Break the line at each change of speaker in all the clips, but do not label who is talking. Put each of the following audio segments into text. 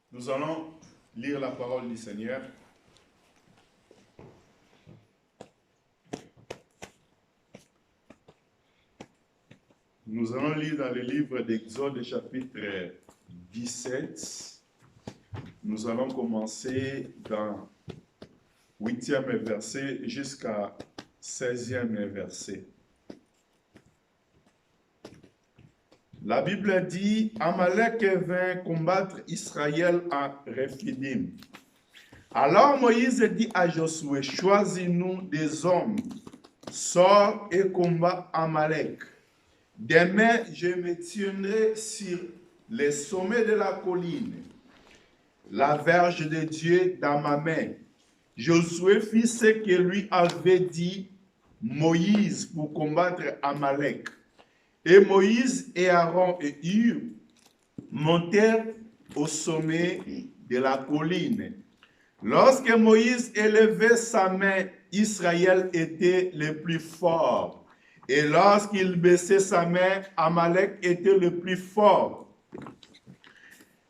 Nous allons lire la parole du Seigneur. Nous allons lire dans le livre d'Exode, chapitre 17. Nous allons commencer dans 8e verset jusqu'à 16e verset. La Bible dit, Amalek vint combattre Israël à Rephidim. Alors Moïse dit à Josué, choisis-nous des hommes, sors et combat Amalek. Demain, je me tiendrai sur les sommets de la colline, la verge de Dieu dans ma main. Josué fit ce que lui avait dit Moïse pour combattre Amalek. Et Moïse et Aaron et Hur montèrent au sommet de la colline. Lorsque Moïse élevait sa main, Israël était le plus fort. Et lorsqu'il baissait sa main, Amalek était le plus fort.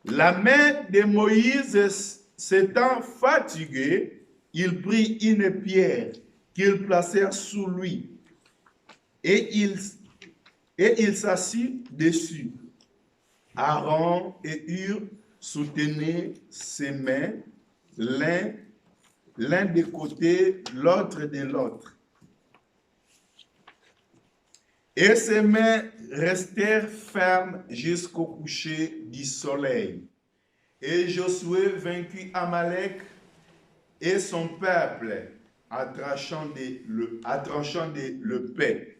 La main de Moïse s'étant fatiguée, il prit une pierre qu'ils placèrent sous lui. Et il s'assit dessus. Aaron et Hur soutenaient ses mains, l'un des côtés, l'autre de l'autre. Et ses mains restèrent fermes jusqu'au coucher du soleil. Et Josué vainquit Amalek et son peuple à tranchant de le paix.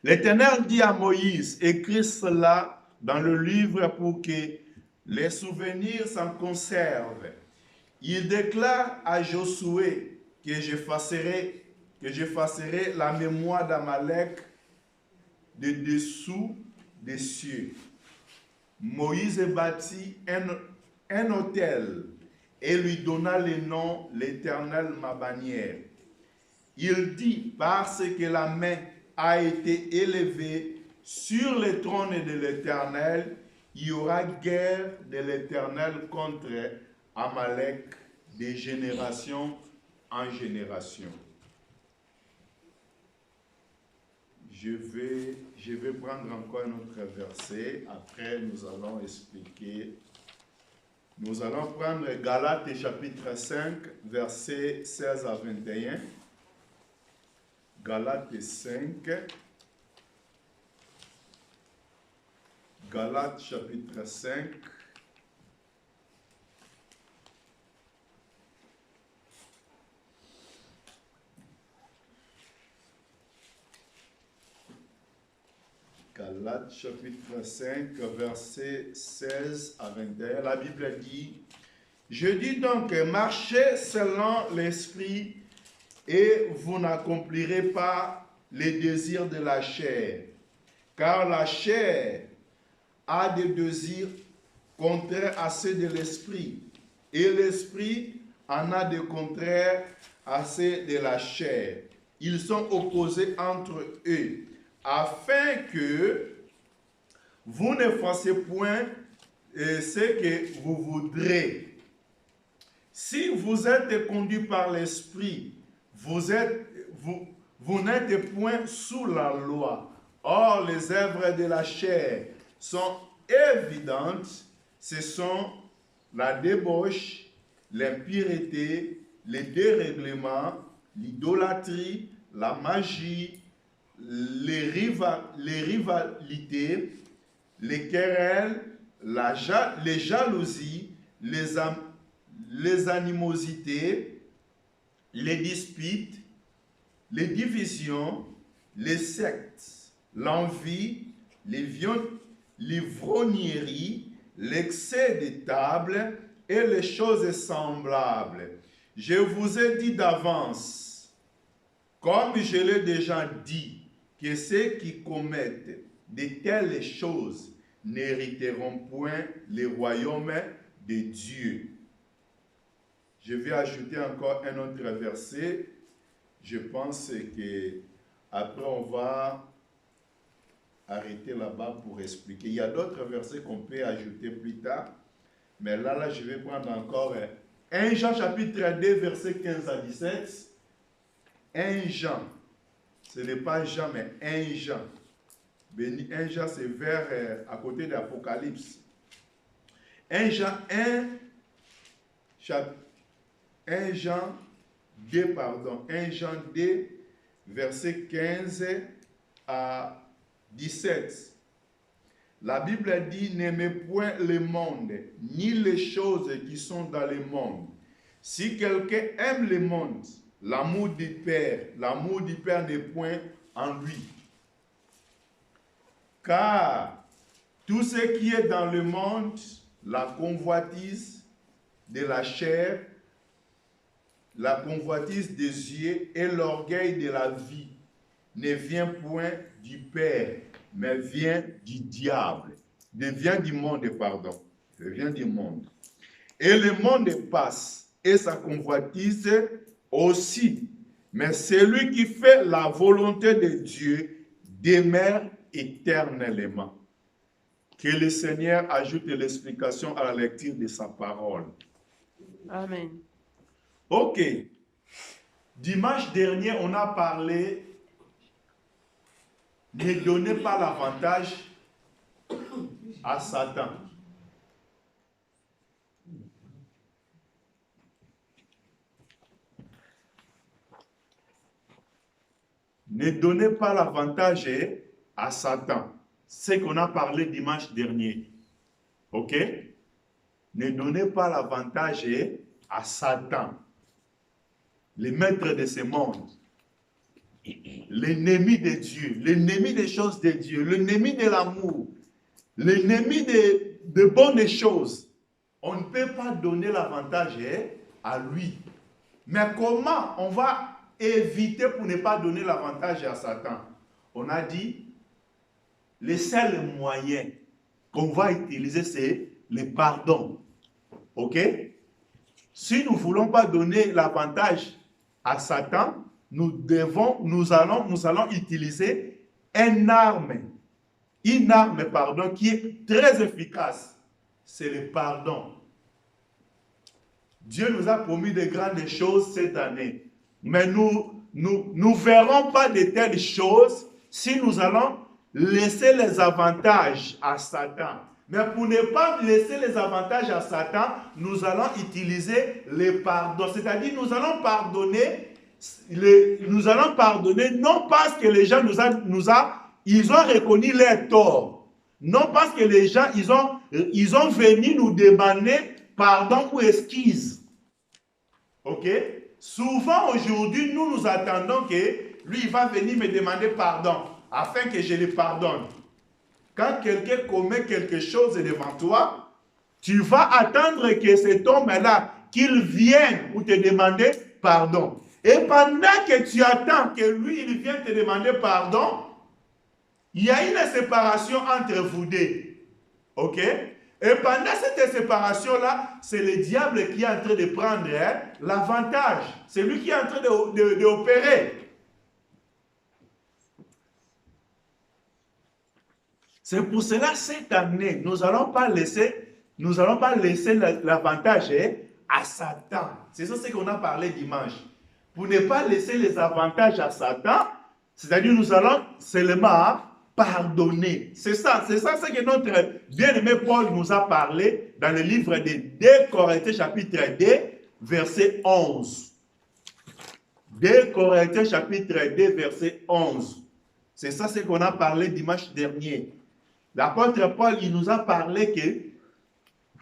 L'Éternel dit à Moïse, écris cela dans le livre pour que les souvenirs s'en conservent. Il déclare à Josué que j'effacerai la mémoire d'Amalek de dessous des cieux. Moïse bâtit un autel et lui donna le nom l'Éternel ma bannière. Il dit, parce que la main a été élevée sur le trône de l'Éternel, il y aura guerre de l'Éternel contre Amalek de génération en génération. Je vais prendre encore un autre verset. Après, nous allons expliquer. Nous allons prendre Galates chapitre 5, versets 16 à 21. Galates 5. Galates chapitre 5. Galates chapitre 5, versets 16 à 21, la Bible dit, « Je dis donc, marchez selon l'esprit et vous n'accomplirez pas les désirs de la chair, car la chair a des désirs contraires à ceux de l'esprit, et l'esprit en a des contraires à ceux de la chair. Ils sont opposés entre eux, afin que vous ne fassiez point ce que vous voudrez. Si vous êtes conduit par l'esprit, vous n'êtes point sous la loi. Or, les œuvres de la chair sont évidentes. Ce sont la débauche, l'impureté, les dérèglements, l'idolâtrie, la magie, les rivalités, les querelles, les jalousies, les animosités, les disputes, les divisions, les sectes, l'envie, l'ivrognerie, l'excès de table et les choses semblables. Je vous ai dit d'avance, comme je l'ai déjà dit, que ceux qui commettent de telles choses n'hériteront point le royaume de Dieu. Je vais ajouter encore un autre verset. Je pense que après on va arrêter là-bas pour expliquer. Il y a d'autres versets qu'on peut ajouter plus tard. Mais là, je vais prendre encore 1 Jean chapitre 2, verset 15 à 17. 1 Jean. Ce n'est pas Jean, mais 1 Jean. Béni 1 Jean, c'est vers à côté de l'Apocalypse. 1 Jean 1 Jean 2, pardon. 1 Jean 2, verset 15 à 17. La Bible dit, n'aimez point le monde, ni les choses qui sont dans le monde. Si quelqu'un aime le monde, l'amour du Père n'est point en lui. Car tout ce qui est dans le monde, la convoitise de la chair, la convoitise des yeux et l'orgueil de la vie ne vient point du Père, mais vient du diable. Vient du monde, pardon. Vient du monde. Et le monde passe, et sa convoitise aussi. Mais celui qui fait la volonté de Dieu demeure éternellement. Que le Seigneur ajoute l'explication à la lecture de sa parole.
Amen.
Ok. Dimanche dernier, on a parlé ne donnez pas l'avantage à Satan. Ne donnez pas l'avantage à Satan. C'est ce qu'on a parlé dimanche dernier. Ok? Ne donnez pas l'avantage à Satan, le maître de ce monde, l'ennemi de Dieu, l'ennemi des choses de Dieu, l'ennemi de l'amour, l'ennemi de bonnes choses. On ne peut pas donner l'avantage à lui. Mais comment on va éviter pour ne pas donner l'avantage à Satan? On a dit, le seul moyen qu'on va utiliser, c'est le pardon. Ok? Si nous ne voulons pas donner l'avantage à Satan, nous allons utiliser une arme qui est très efficace. C'est le pardon. Dieu nous a promis de grandes choses cette année. Mais nous ne verrons pas de telles choses si nous allons laisser les avantages à Satan. Mais pour ne pas laisser les avantages à Satan, nous allons utiliser le pardon. C'est-à-dire, nous allons pardonner non parce que les gens ils ont reconnu leur tort. Non parce que les gens, ils ont venu nous demander pardon ou excuse. Ok? Souvent aujourd'hui, nous attendons que lui, il va venir me demander pardon afin que je le pardonne. Quand quelqu'un commet quelque chose devant toi, tu vas attendre que cet homme-là, qu'il vienne pour te demander pardon. Et pendant que tu attends que lui, il vienne te demander pardon, il y a une séparation entre vous deux. Ok? Et pendant cette séparation-là, c'est le diable qui est en train de prendre l'avantage. C'est lui qui est en train d'opérer. C'est pour cela, cette année, nous n'allons pas laisser l'avantage à Satan. C'est ça ce qu'on a parlé dimanche. Pour ne pas laisser les avantages à Satan, c'est-à-dire nous allons seulement pardonner. C'est ça ce que notre bien-aimé Paul nous a parlé dans le livre de 2 Corinthiens chapitre 2, verset 11. 2 Corinthiens chapitre 2, verset 11. C'est ça ce qu'on a parlé dimanche dernier. L'apôtre Paul, il nous a parlé que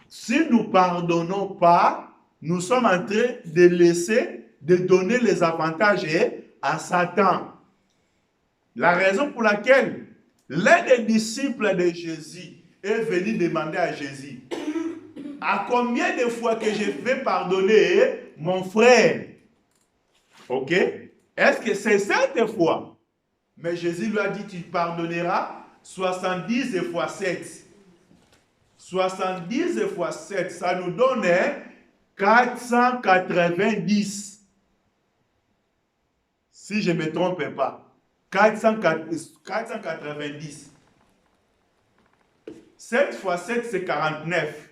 si nous ne pardonnons pas, nous sommes en train de donner les avantages à Satan. La raison pour laquelle l'un des disciples de Jésus est venu demander à Jésus, à combien de fois que je vais pardonner mon frère? Ok? Est-ce que c'est cette fois? Mais Jésus lui a dit, tu pardonneras 70 fois 7. 70 fois 7, ça nous donne 490. Si je ne me trompe pas. 490. 7 fois 7, c'est 49.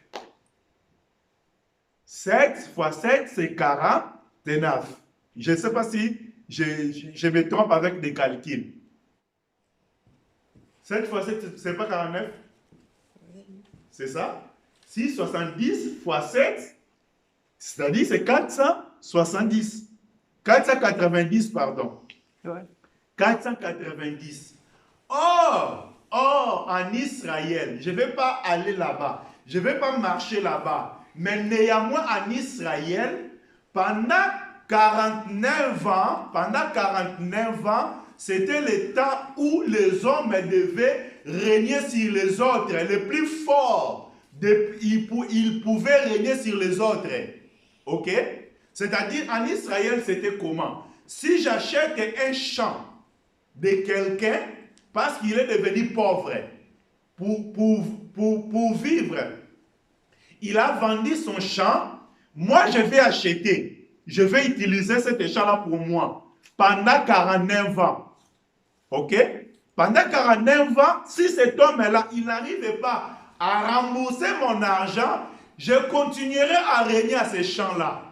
7 fois 7, c'est 49. Je ne sais pas si je me trompe avec des calculs. 7 fois 7, c'est pas 49? C'est ça? Si 70 fois 7, c'est-à-dire c'est 470. 490, pardon.
Ouais.
490. Or, en Israël, je ne vais pas aller là-bas. Je ne vais pas marcher là-bas. Mais néanmoins, en Israël, pendant 49 ans, c'était le temps où les hommes devaient régner sur les autres. Les plus forts, ils pouvaient régner sur les autres. Ok? C'est-à-dire, en Israël, c'était comment? Si j'achète un champ de quelqu'un, parce qu'il est devenu pauvre, pour vivre, il a vendu son champ, moi je vais acheter, je vais utiliser cet champ-là pour moi, pendant 49 ans. Ok? Pendant 49 ans, si cet homme-là, il n'arrive pas à rembourser mon argent, je continuerai à régner à ce champ-là.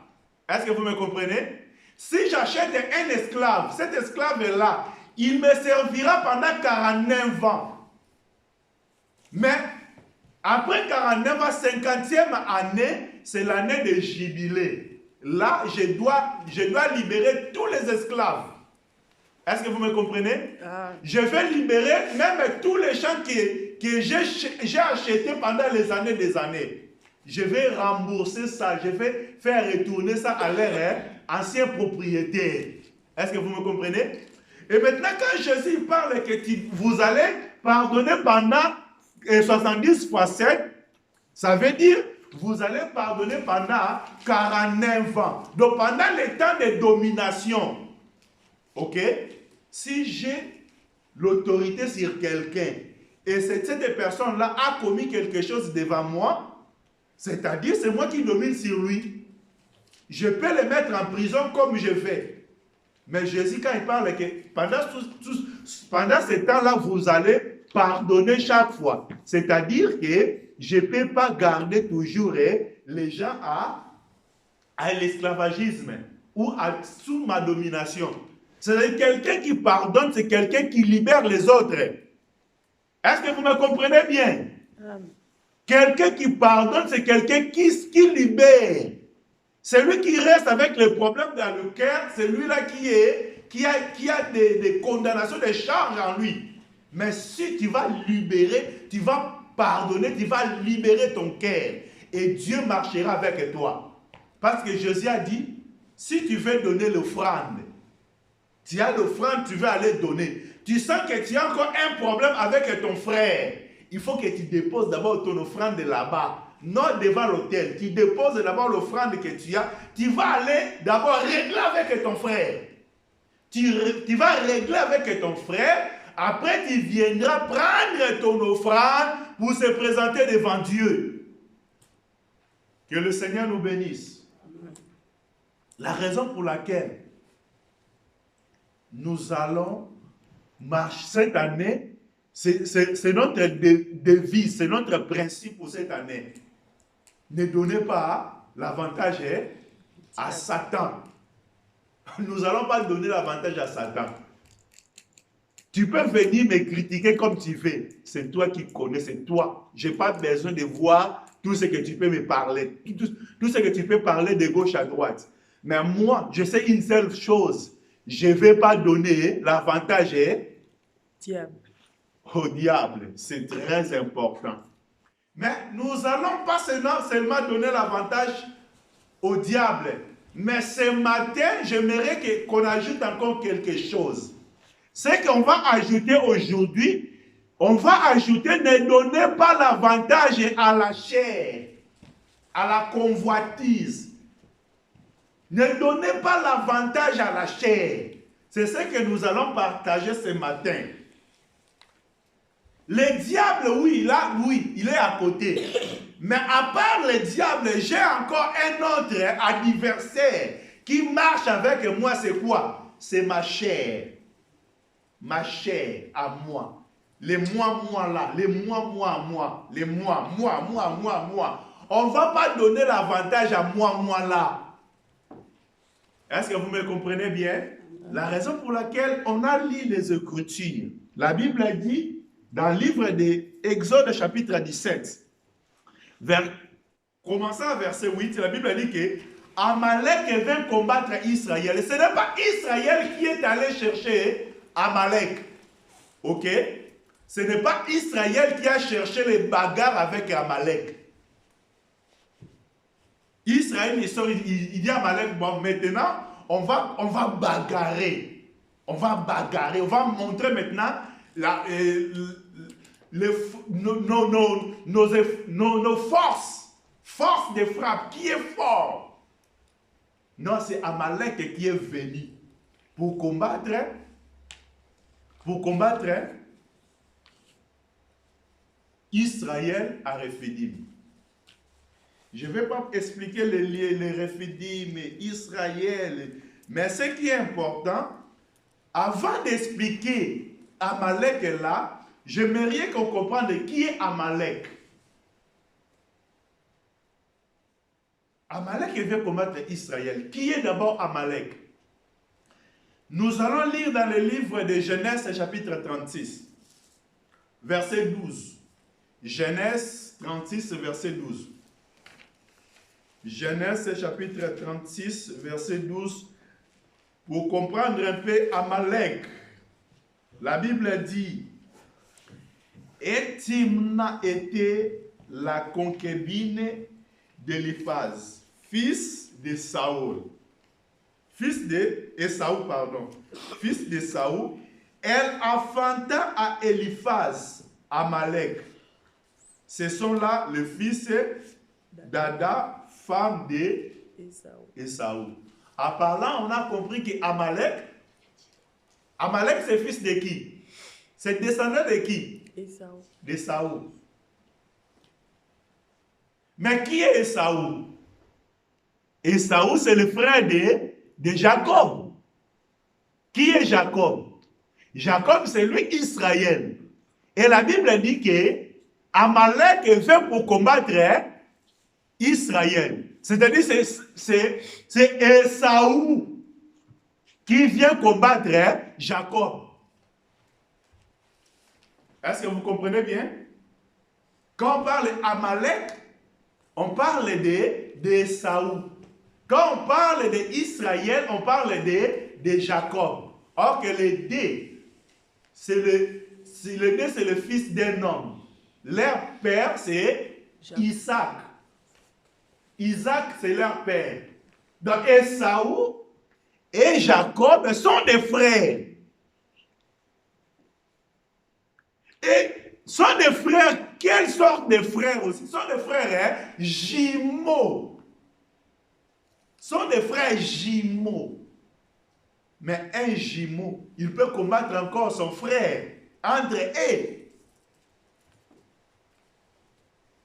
Est-ce que vous me comprenez? Si j'achète un esclave, cet esclave-là, il me servira pendant 49 ans. Mais après 49 ans, 50e année, c'est l'année de jubilé. Là, je dois libérer tous les esclaves. Est-ce que vous me comprenez? Je vais libérer même tous les champs que j'ai achetés pendant les années des années. Je vais rembourser ça, je vais faire retourner ça à leur ancien propriétaire. Est-ce que vous me comprenez? Et maintenant, quand Jésus parle que vous allez pardonner pendant 70 fois 7, ça veut dire vous allez pardonner pendant 49 ans. Donc pendant le temps de domination, ok? Si j'ai l'autorité sur quelqu'un et cette personne-là a commis quelque chose devant moi, c'est-à-dire c'est moi qui domine sur lui, je peux le mettre en prison comme je fais. Mais Jésus, quand il parle que pendant ce temps-là, vous allez pardonner chaque fois. C'est-à-dire que je ne peux pas garder toujours les gens à l'esclavagisme ou sous ma domination. C'est-à-dire quelqu'un qui pardonne, c'est quelqu'un qui libère les autres. Est-ce que vous me comprenez bien? Quelqu'un qui pardonne, c'est quelqu'un qui libère. Celui qui reste avec les problèmes dans le cœur, c'est lui-là qui a des condamnations, des charges en lui. Mais si tu vas libérer, tu vas pardonner, tu vas libérer ton cœur. Et Dieu marchera avec toi. Parce que Jésus a dit, si tu veux donner l'offrande, tu as l'offrande, tu veux aller donner. Tu sens que tu as encore un problème avec ton frère. Il faut que tu déposes d'abord ton offrande là-bas. Non devant l'autel. Tu déposes d'abord l'offrande que tu as. Tu vas aller d'abord régler avec ton frère. Tu vas régler avec ton frère. Après, tu viendras prendre ton offrande pour se présenter devant Dieu. Que le Seigneur nous bénisse. La raison pour laquelle nous allons marcher cette année, c'est notre devise, c'est notre principe pour cette année. Ne donnez pas l'avantage à Satan. Nous n'allons pas donner l'avantage à Satan. Tu peux venir me critiquer comme tu veux. C'est toi qui connais, c'est toi. Je n'ai pas besoin de voir tout ce que tu peux me parler. Tout ce que tu peux parler de gauche à droite. Mais moi, je sais une seule chose. Je ne vais pas donner l'avantage au diable. C'est très important. Mais nous n'allons pas seulement donner l'avantage au diable. Mais ce matin, j'aimerais qu'on ajoute encore quelque chose. C'est qu'on va ajouter aujourd'hui, on va ajouter ne donnez pas l'avantage à la chair, à la convoitise. Ne donnez pas l'avantage à la chair. C'est ce que nous allons partager ce matin. Le diable, oui, là, oui, il est à côté. Mais à part le diable, j'ai encore un autre adversaire qui marche avec moi. C'est quoi? C'est ma chair. Ma chair à moi. Les moi là. Les moi. Les moi. on ne va pas donner l'avantage à moi là. Est-ce que vous me comprenez bien? La raison pour laquelle on a lu les Écritures, la Bible a dit, dans le livre d'Exode chapitre 17, commençant à verset 8, la Bible a dit que Amalek vint combattre Israël. Ce n'est pas Israël qui est allé chercher Amalek. Ok? Ce n'est pas Israël qui a cherché les bagarres avec Amalek. Israël, il dit à Amalek, bon, maintenant, on va bagarrer. On va bagarrer. On va montrer maintenant nos forces de frappe. Qui est fort? Non, c'est Amalek qui est venu pour combattre Israël à Rephidim. Je ne vais pas expliquer les Rephidim, Israël, mais ce qui est important, avant d'expliquer Amalek là, j'aimerais qu'on comprenne qui est Amalek. Amalek veut combattre Israël. Qui est d'abord Amalek? Nous allons lire dans le livre de Genèse chapitre 36, verset 12. Genèse 36, verset 12. Genèse chapitre 36, verset 12. Pour comprendre un peu Amalek, la Bible dit, et Timna était la concubine d'Éliphaz, fils de Saül. Fils de Saül, elle enfanta à Éliphaz, Amalek. Ce sont là les fils d'Ada, femme d'Ésaü. En parlant, on a compris que Amalek, c'est fils de qui? C'est descendant de qui? D'Ésaü. Mais qui est Ésaü? Ésaü, c'est le frère de Jacob. Qui est Jacob? Jacob, c'est lui Israël. Et la Bible dit que Amalek est fait pour combattre Israël. C'est-à-dire c'est Ésaü qui vient combattre Jacob. Est-ce que vous comprenez bien? Quand on parle d'Amalek, on parle d'Ésaü. Quand on parle d'Israël, on parle de Jacob. Or que le D, c'est le fils d'un homme. Leur père, c'est Isaac. Isaac, c'est leur père. Donc, Ésaü et Jacob sont des frères. Et sont des frères, quelle sorte de frères aussi? Sont des frères jumeaux. Sont des frères jumeaux. Mais un jumeau, il peut combattre encore son frère entre eux.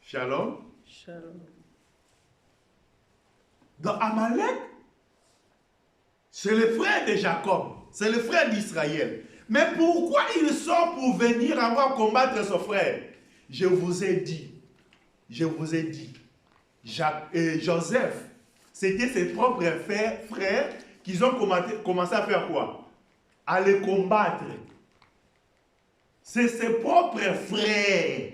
Shalom.
Shalom.
Donc Amalek, c'est le frère de Jacob, c'est le frère d'Israël. Mais pourquoi il sort pour venir avoir combattre son frère? Je vous ai dit, Joseph, c'était ses propres frères qui ont commencé à faire quoi? À les combattre. C'est ses propres frères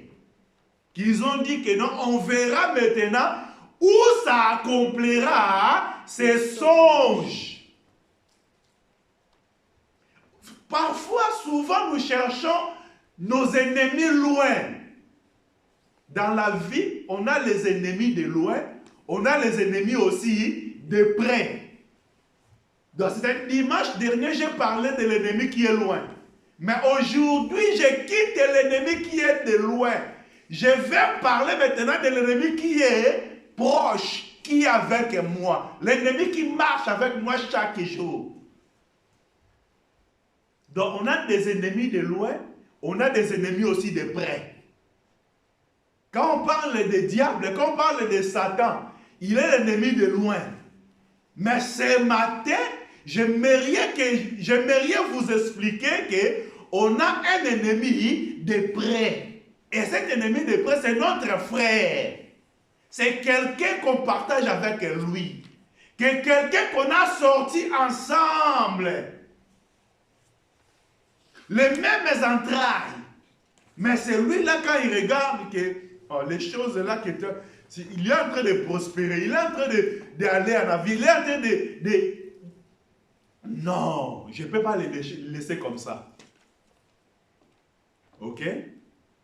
qui ont dit que non, on verra maintenant où ça accomplira ses songes. Parfois, souvent, nous cherchons nos ennemis loin. Dans la vie, on a les ennemis de loin, on a les ennemis aussi de près. Donc, c'est dimanche dernier, j'ai parlé de l'ennemi qui est loin. Mais aujourd'hui, je quitte l'ennemi qui est de loin. Je vais parler maintenant de l'ennemi qui est proche, qui est avec moi. L'ennemi qui marche avec moi chaque jour. Donc, on a des ennemis de loin, on a des ennemis aussi de près. Quand on parle de diable, quand on parle de Satan, il est l'ennemi de loin. Mais ce matin, j'aimerais vous expliquer qu'on a un ennemi de près. Et cet ennemi de près, c'est notre frère. c'est quelqu'un qu'on partage avec lui. Que quelqu'un qu'on a sorti ensemble. Les mêmes entrailles. Mais c'est lui là quand il regarde que les choses là, il est en train de prospérer, il est en train d'aller en avis, il est en train de... Non, je ne peux pas le laisser comme ça. Ok?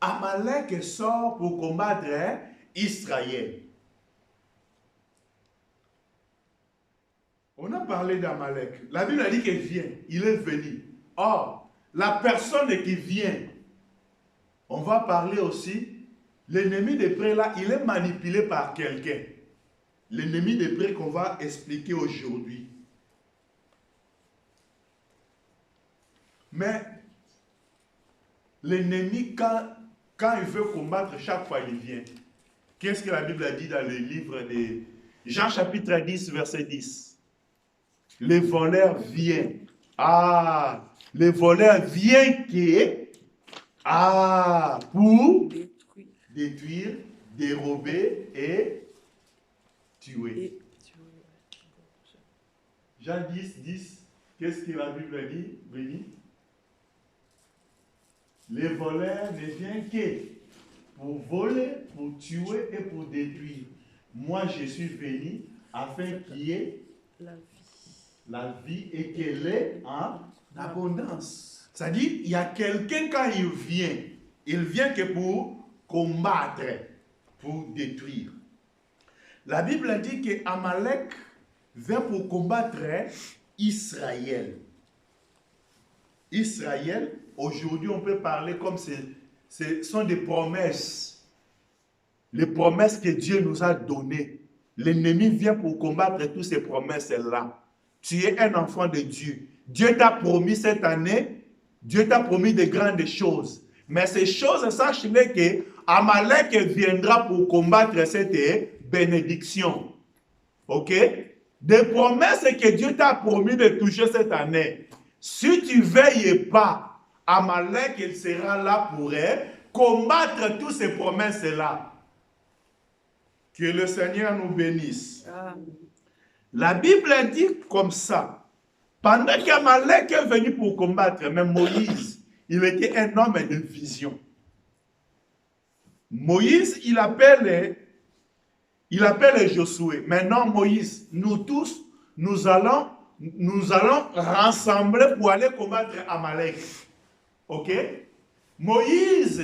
Amalek sort pour combattre Israël. On a parlé d'Amalek. La Bible a dit qu'il vient, il est venu. Or, la personne qui vient, on va parler aussi, l'ennemi de près là, il est manipulé par quelqu'un. L'ennemi de près qu'on va expliquer aujourd'hui. Mais l'ennemi, quand il veut combattre, chaque fois il vient. Qu'est-ce que la Bible a dit dans le livre de Jean chapitre 10, verset 10? Le voleur vient. Ah, le voleur vient pour détruire, dérober et tuer. Jean 10, 10, qu'est-ce que la Bible dit? Béni. Le voleur ne vient que pour voler, pour tuer et pour détruire. Moi, je suis venu afin qu'il y ait la vie et qu'elle est en abondance. C'est-à-dire, il y a quelqu'un quand il vient que pour combattre, pour détruire. La Bible dit que Amalek vient pour combattre Israël. Israël, aujourd'hui, on peut parler comme ce sont des promesses. Les promesses que Dieu nous a données. L'ennemi vient pour combattre toutes ces promesses-là. Tu es un enfant de Dieu. Dieu t'a promis cette année, Dieu t'a promis de grandes choses. Mais ces choses, sache-les que Amalek viendra pour combattre cette bénédiction. Ok? Des promesses que Dieu t'a promis de toucher cette année. Si tu ne veilles pas, Amalek, il sera là pour combattre toutes ces promesses-là. Que le Seigneur nous bénisse. Amen. La Bible dit comme ça. Pendant qu'Amalek est venu pour combattre, même Moïse, il était un homme de vision. Moïse, il appelle Josué. Maintenant, Moïse, nous tous, nous allons rassembler pour aller combattre Amalek. Ok? Moïse,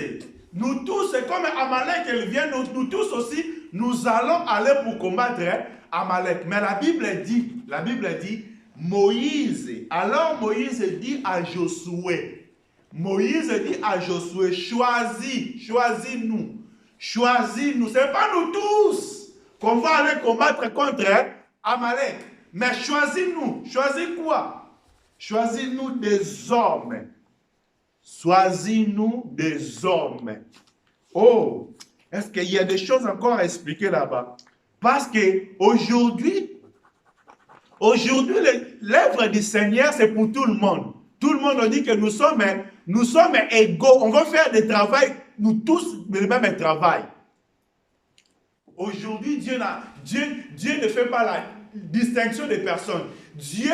nous tous, c'est comme Amalek, il vient, nous tous aussi, nous allons aller pour combattre Amalek. Mais la Bible dit, Moïse. Alors Moïse dit à Josué, choisis-nous. Choisis-nous. Ce n'est pas nous tous qu'on va aller combattre contre Amalek. Mais choisis-nous. Choisis quoi? Choisis-nous des hommes. Choisis-nous des hommes. Oh, est-ce qu'il y a des choses encore à expliquer là-bas? Parce qu'aujourd'hui, l'œuvre du Seigneur, c'est pour tout le monde. Tout le monde dit que nous sommes égaux. On va faire des travail, nous tous, le même travail. Aujourd'hui, Dieu ne fait pas la distinction des personnes. Dieu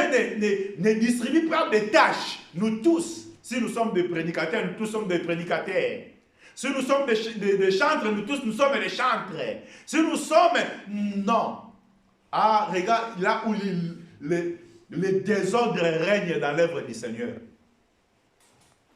ne distribue pas des tâches. Nous tous, si nous sommes des prédicateurs, nous tous sommes des prédicateurs. Si nous sommes des chantres, nous tous, nous sommes des chantres. Si nous sommes... Non. Ah, regarde, là où le désordre règne dans l'œuvre du Seigneur.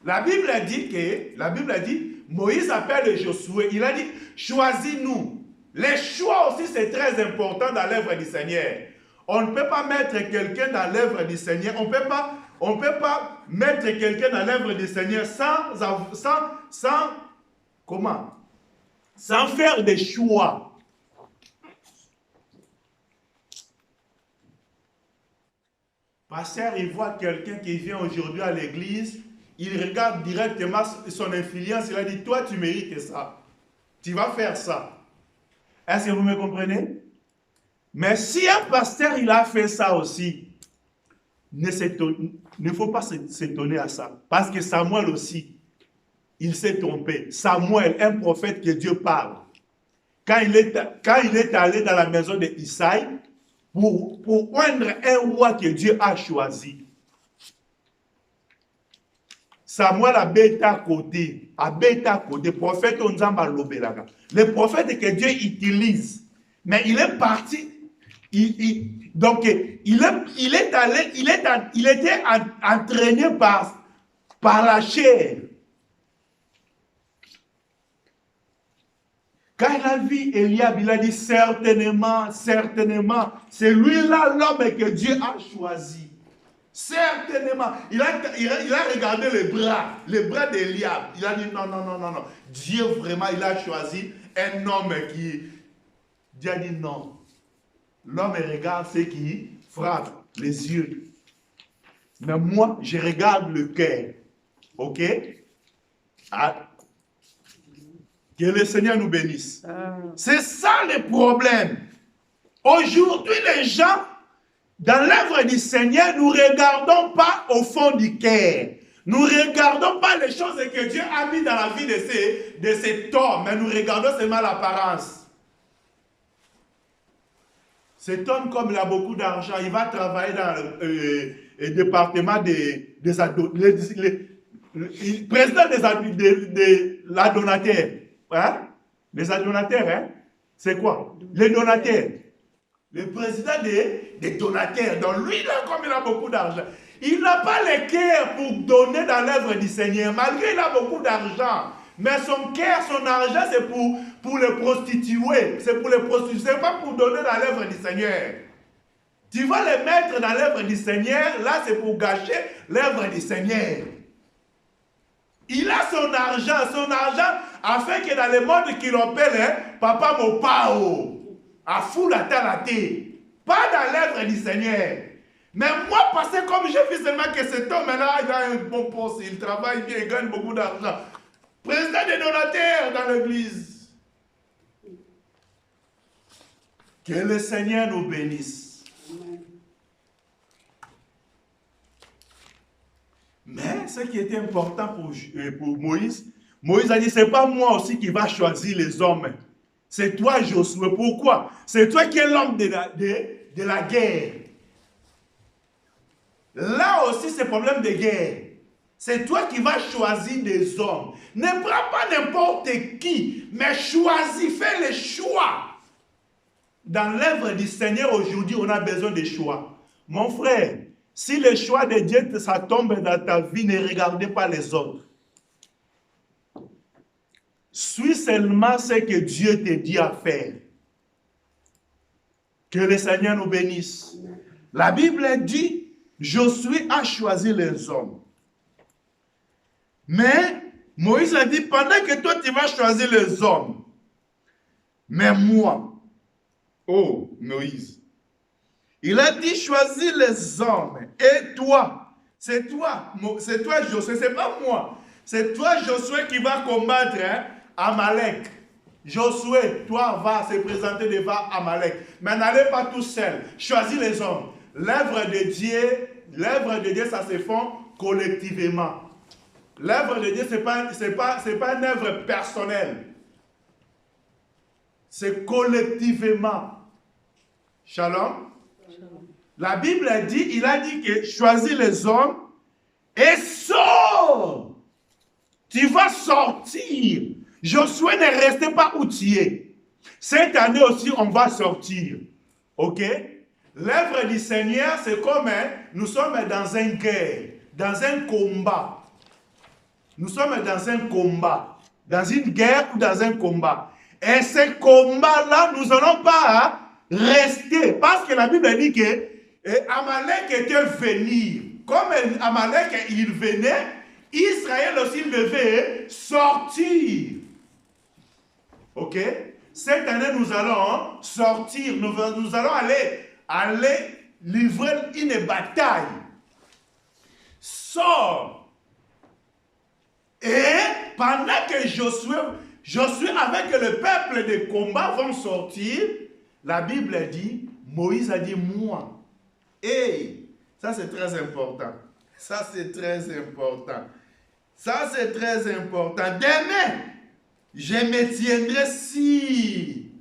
La Bible dit, Moïse appelle Josué, il a dit, choisis-nous. Les choix aussi, c'est très important dans l'œuvre du Seigneur. On ne peut pas mettre quelqu'un dans l'œuvre du Seigneur, on ne peut pas mettre quelqu'un dans l'œuvre du Seigneur sans faire des choix. Pasteur, il voit quelqu'un qui vient aujourd'hui à l'église, il regarde directement son influence, il a dit, toi tu mérites ça, tu vas faire ça. Est-ce que vous me comprenez? Mais si un pasteur il a fait ça aussi, ne faut pas s'étonner à ça. Parce que Samuel aussi, il s'est trompé. Samuel, un prophète que Dieu parle. quand il est allé dans la maison d'Isaïe pour oindre un roi que Dieu a choisi. Samuel a bêta côté, prophète Onzamba Lobelaga. Le prophète que Dieu utilise, mais il est parti, donc il était entraîné par la chair. Quand il a vu Eliab, il a dit certainement, c'est lui-là l'homme que Dieu a choisi. Certainement. Il a regardé les bras d'Eliab. Il a dit non. Dieu vraiment, il a choisi un homme qui... Dieu a dit non. L'homme regarde ce qui frappe les yeux. Mais moi, je regarde le cœur. Ok? Ah. Que le Seigneur nous bénisse. C'est ça le problème. Aujourd'hui, les gens, dans l'œuvre du Seigneur, nous ne regardons pas au fond du cœur. Nous ne regardons pas les choses que Dieu a mis dans la vie de cet homme, mais nous regardons seulement l'apparence. Cet homme, comme il a beaucoup d'argent, il va travailler dans le département des adonateurs. Président de la donataire. Hein? Les adonateurs, hein? C'est quoi? Les donataires. Le président des donataires. Donc lui, là, comme il a beaucoup d'argent, il n'a pas le cœur pour donner dans l'œuvre du Seigneur, malgré qu'il a beaucoup d'argent. Mais son cœur, son argent, c'est pour le prostituer. C'est pour le prostituer, c'est pas pour donner dans l'œuvre du Seigneur. Tu vas le mettre dans l'œuvre du Seigneur, là, c'est pour gâcher l'œuvre du Seigneur. Il a son argent a fait que dans le monde qu'il appelle, hein, Papa Mopao, à fou la talaté, pas dans l'œuvre du Seigneur. Mais moi, parce que comme j'ai vu seulement que cet homme-là, il a un bon poste, il travaille bien, il gagne beaucoup d'argent. Président des donataires dans l'église. Que le Seigneur nous bénisse. Mais ce qui était important pour Moïse, Moïse a dit, c'est pas moi aussi qui va choisir les hommes. C'est toi, Josué. Pourquoi? C'est toi qui es l'homme de la guerre. Là aussi, c'est problème de guerre. C'est toi qui vas choisir des hommes. Ne prends pas n'importe qui, mais choisis, fais le choix. Dans l'œuvre du Seigneur, aujourd'hui, on a besoin de choix. Mon frère, si le choix de Dieu, ça tombe dans ta vie, ne regardez pas les autres. Suis seulement ce que Dieu te dit à faire. Que le Seigneur nous bénisse. La Bible dit, Josué a choisi les hommes. Mais Moïse a dit, pendant que toi tu vas choisir les hommes, mais moi, oh Moïse, il a dit choisis les hommes. Et toi, c'est toi Josué, c'est pas moi. C'est toi Josué qui va combattre Amalek. Josué, toi va se présenter devant Amalek. Mais n'allez pas tout seul. Choisis les hommes. L'œuvre de Dieu, ça se fait collectivement. L'œuvre de Dieu, ce n'est pas une œuvre personnelle. C'est collectivement. Shalom. La Bible dit, il a dit que choisis les hommes et sors. Tu vas sortir. Josué ne restait pas où tu es. Cette année aussi, on va sortir. Ok? L'œuvre du Seigneur, c'est comme nous sommes dans une guerre, dans un combat. Nous sommes dans un combat, dans une guerre ou dans un combat. Et ce combat-là, nous n'allons pas rester. Parce que la Bible dit que Amalek était venu. Comme Amalek, il venait, Israël aussi devait sortir. Ok? Cette année, nous allons sortir. Nous allons aller livrer une bataille. Sors. Et pendant que Josué avec le peuple de combat vont sortir, la Bible dit, Moïse a dit moi. Et ça c'est très important. Ça c'est très important. Ça c'est très important. Demain, je me tiendrai si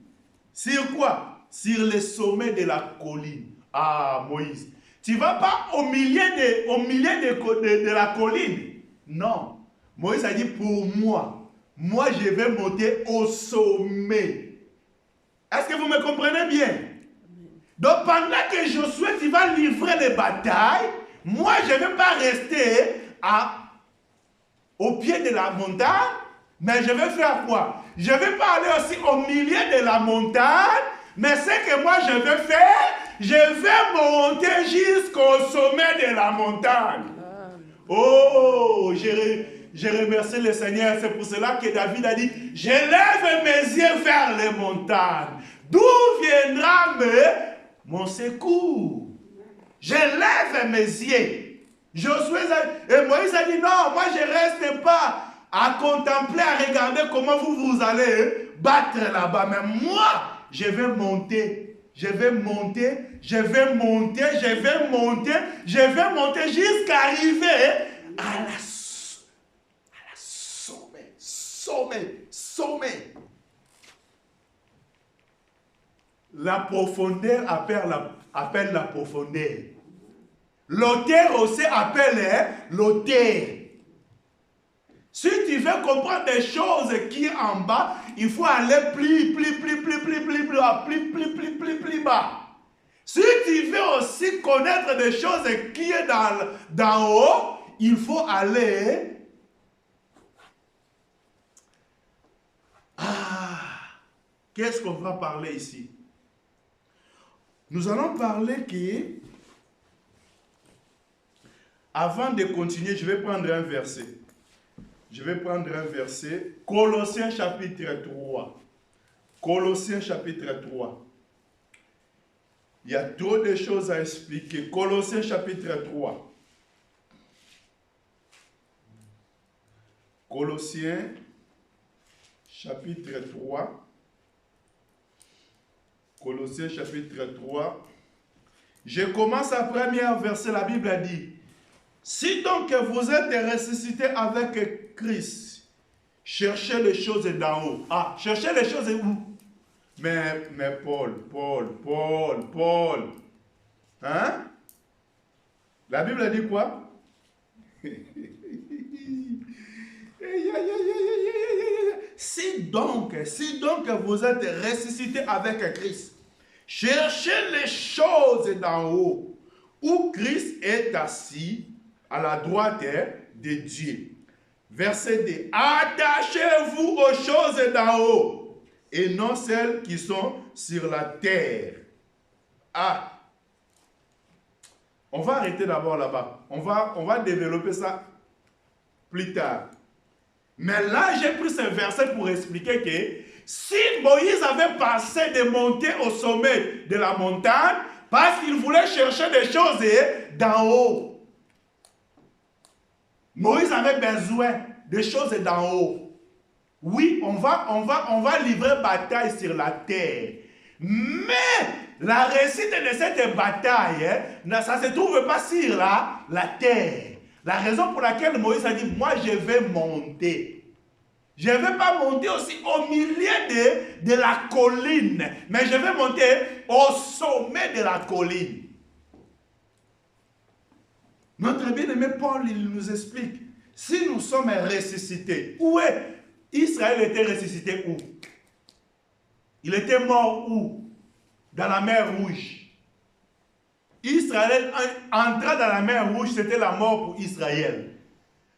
Sur quoi? Sur le sommet de la colline. Ah, Moïse. Tu ne vas pas au milieu de la colline. Non. Moïse a dit, pour moi, je vais monter au sommet. Est-ce que vous me comprenez bien? Donc pendant que Josué, tu vas livrer les batailles, moi, je ne vais pas rester au pied de la montagne, mais je vais faire quoi? Je ne vais pas aller aussi au milieu de la montagne, mais ce que moi je vais faire, je vais monter jusqu'au sommet de la montagne. Oh, je remercie le Seigneur. C'est pour cela que David a dit, je lève mes yeux vers les montagnes. D'où viendra mon secours? Je lève mes yeux. Josué et Moïse a dit, non, moi je ne reste pas à contempler, à regarder comment vous allez battre là-bas. Mais moi, je vais monter. Je vais monter, je vais monter, je vais monter, je vais monter jusqu'à arriver à la sommet. La profondeur appelle la profondeur. L'auteur aussi appelle l'auteur. Si tu veux comprendre des choses qui est en bas, il faut aller plus bas. Si tu veux aussi connaître des choses qui est d'en haut, il faut aller... Qu'est-ce qu'on va parler ici? Nous allons parler que... Avant de continuer, je vais prendre un verset. Colossiens chapitre 3. Colossiens chapitre 3. Il y a trop de choses à expliquer. Colossiens chapitre 3. Colossiens chapitre 3. Colossiens chapitre 3. Je commence à premier verset. La Bible a dit, si donc vous êtes ressuscité avec Christ, cherchez les choses d'en haut. Ah, cherchez les choses où? Mais Paul. Hein? La Bible a dit quoi? Si donc vous êtes ressuscité avec Christ, cherchez les choses d'en haut, où Christ est assis à la droite de Dieu. Verset 2. Attachez-vous aux choses d'en haut et non celles qui sont sur la terre. Ah. On va arrêter d'abord là-bas. On va développer ça plus tard. Mais là, j'ai pris ce verset pour expliquer que si Moïse avait passé de monter au sommet de la montagne, parce qu'il voulait chercher des choses d'en haut. Moïse avait besoin de choses d'en haut. Oui, on va livrer bataille sur la terre. Mais la réussite de cette bataille, ça ne se trouve pas sur la terre. La raison pour laquelle Moïse a dit, moi je vais monter. Je ne vais pas monter aussi au milieu de la colline, mais je vais monter au sommet de la colline. Notre bien-aimé Paul, il nous explique, si nous sommes ressuscités, où est Israël était ressuscité où? Il était mort où? Dans la mer Rouge. Israël entra dans la mer Rouge, c'était la mort pour Israël.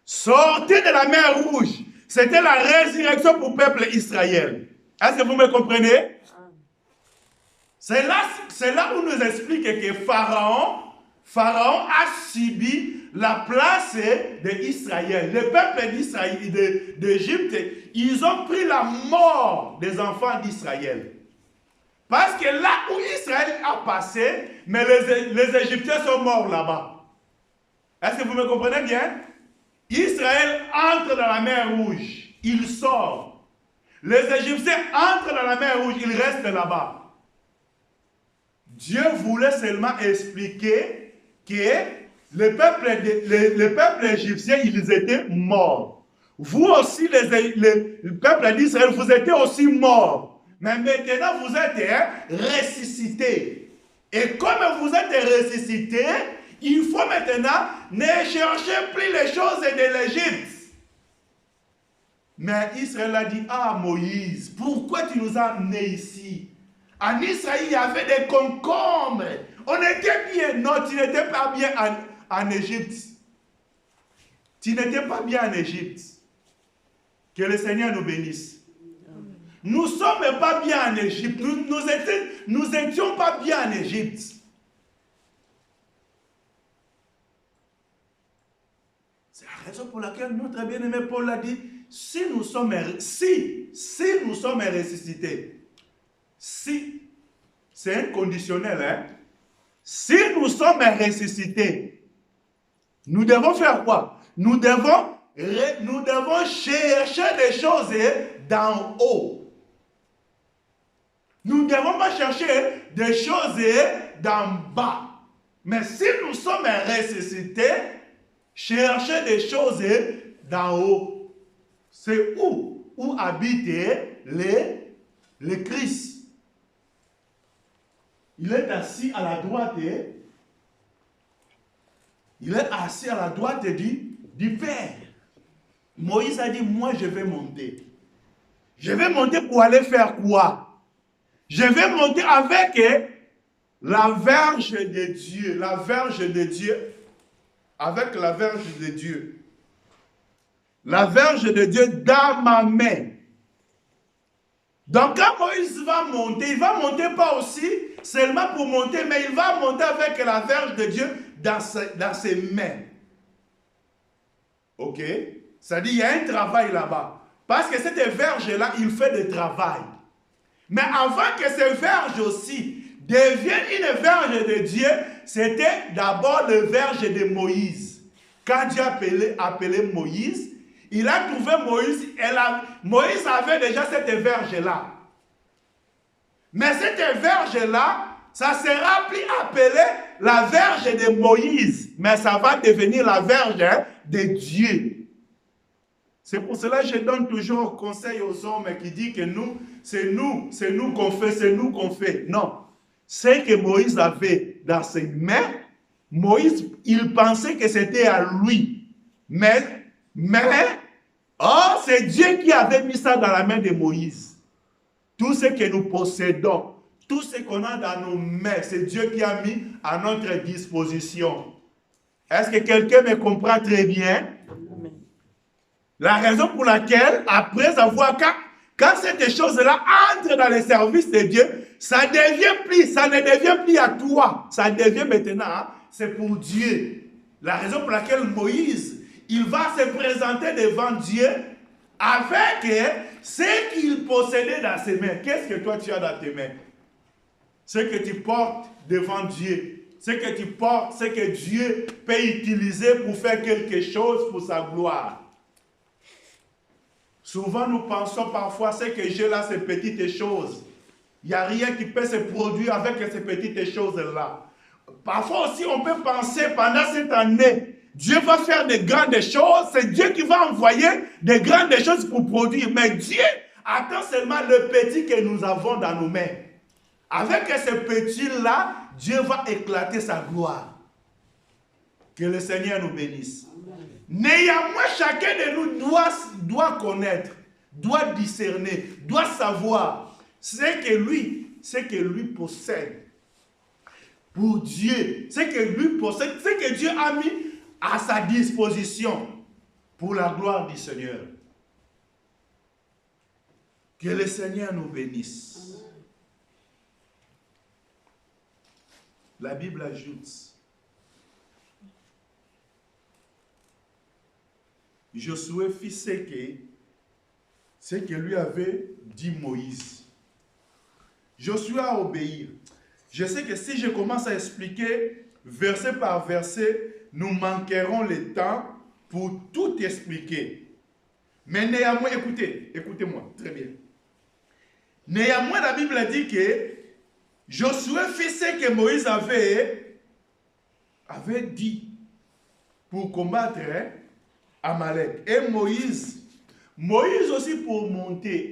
Sortez de la mer Rouge, c'était la résurrection pour le peuple Israël. Est-ce que vous me comprenez? C'est là où nous explique que Pharaon a subi la place d'Israël. Le peuple d'Égypte, ils ont pris la mort des enfants d'Israël. Parce que là où Israël a passé, mais les Égyptiens sont morts là-bas. Est-ce que vous me comprenez bien? Israël entre dans la mer Rouge, il sort. Les Égyptiens entrent dans la mer Rouge, ils restent là-bas. Dieu voulait seulement expliquer que le peuple égyptien, ils étaient morts. Vous aussi, le peuple d'Israël, vous étiez aussi morts. Mais maintenant, vous êtes ressuscité. Et comme vous êtes ressuscité, il faut maintenant ne chercher plus les choses de l'Égypte. Mais Israël a dit, ah Moïse, pourquoi tu nous as amenés ici? En Israël, il y avait des concombres. On était bien. Non, tu n'étais pas bien en Égypte. Tu n'étais pas bien en Égypte. Que le Seigneur nous bénisse. Nous ne sommes pas bien en Égypte. Nous étions pas bien en Égypte. C'est la raison pour laquelle notre bien-aimé Paul a dit, si nous sommes ressuscités, si, c'est inconditionnel, hein? Si nous sommes ressuscités, nous devons faire quoi? Nous devons chercher des choses d'en haut. Nous ne devons pas chercher des choses d'en bas. Mais si nous sommes ressuscités, chercher des choses d'en haut. C'est où habite le Christ. Il est assis à la droite. Il est assis à la droite du Père. Moïse a dit, moi je vais monter. Je vais monter pour aller faire quoi? Je vais monter avec la verge de Dieu. La verge de Dieu. Avec la verge de Dieu. La verge de Dieu dans ma main. Donc quand Moïse va monter, il ne va monter pas aussi seulement pour monter, mais il va monter avec la verge de Dieu dans ses mains. Ok? Ça dit, il y a un travail là-bas. Parce que cette verge-là, il fait du travail. Mais avant que cette verge aussi devienne une verge de Dieu, c'était d'abord la verge de Moïse. Quand Dieu a appelé Moïse, il a trouvé Moïse, Moïse avait déjà cette verge-là. Mais cette verge-là, ça sera plus appelé la verge de Moïse, mais ça va devenir la verge de Dieu. C'est pour cela que je donne toujours conseil aux hommes qui disent que c'est nous qu'on fait, c'est nous qu'on fait. Non. Ce que Moïse avait dans ses mains, Moïse, il pensait que c'était à lui. Mais c'est Dieu qui avait mis ça dans la main de Moïse. Tout ce que nous possédons, tout ce qu'on a dans nos mains, c'est Dieu qui a mis à notre disposition. Est-ce que quelqu'un me comprend très bien? Amen. La raison pour laquelle, après avoir, quand cette chose-là entre dans le service de Dieu, ça ne devient plus à toi. Ça devient maintenant, c'est pour Dieu. La raison pour laquelle Moïse, il va se présenter devant Dieu avec ce qu'il possédait dans ses mains. Qu'est-ce que toi tu as dans tes mains? Ce que tu portes devant Dieu. Ce que tu portes, ce que Dieu peut utiliser pour faire quelque chose pour sa gloire. Souvent nous pensons parfois ce que j'ai là, ces petites choses. Il n'y a rien qui peut se produire avec ces petites choses-là. Parfois aussi on peut penser pendant cette année, Dieu va faire de grandes choses, c'est Dieu qui va envoyer de grandes choses pour produire. Mais Dieu attend seulement le petit que nous avons dans nos mains. Avec ce petit-là, Dieu va éclater sa gloire. Que le Seigneur nous bénisse. Néanmoins, chacun de nous doit connaître, doit discerner, doit savoir ce que lui possède. Pour Dieu, ce que lui possède, ce que Dieu a mis à sa disposition pour la gloire du Seigneur. Que le Seigneur nous bénisse. La Bible ajoute, Josué fit ce que lui avait dit Moïse. Josué a obéi. Je sais que si je commence à expliquer verset par verset, nous manquerons le temps pour tout expliquer. Mais néanmoins, écoutez-moi, très bien. Néanmoins, la Bible dit que Josué fit ce que Moïse avait dit pour combattre Amalek. Et Moïse aussi pour monter.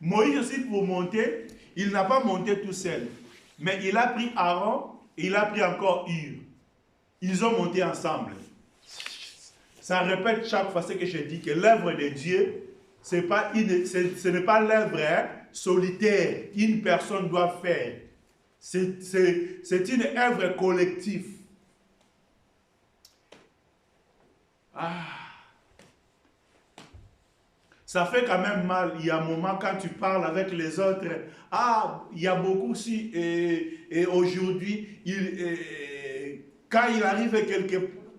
Moïse aussi, pour monter, il n'a pas monté tout seul. Mais il a pris Aaron et il a pris encore Hur. Ils ont monté ensemble. Ça répète chaque fois ce que je dis, que l'œuvre de Dieu, ce n'est pas l'œuvre solitaire qu'une personne doit faire. C'est une œuvre collective. Ça fait quand même mal. Il y a un moment quand tu parles avec les autres. Il y a beaucoup aussi. Et aujourd'hui, quand il arrive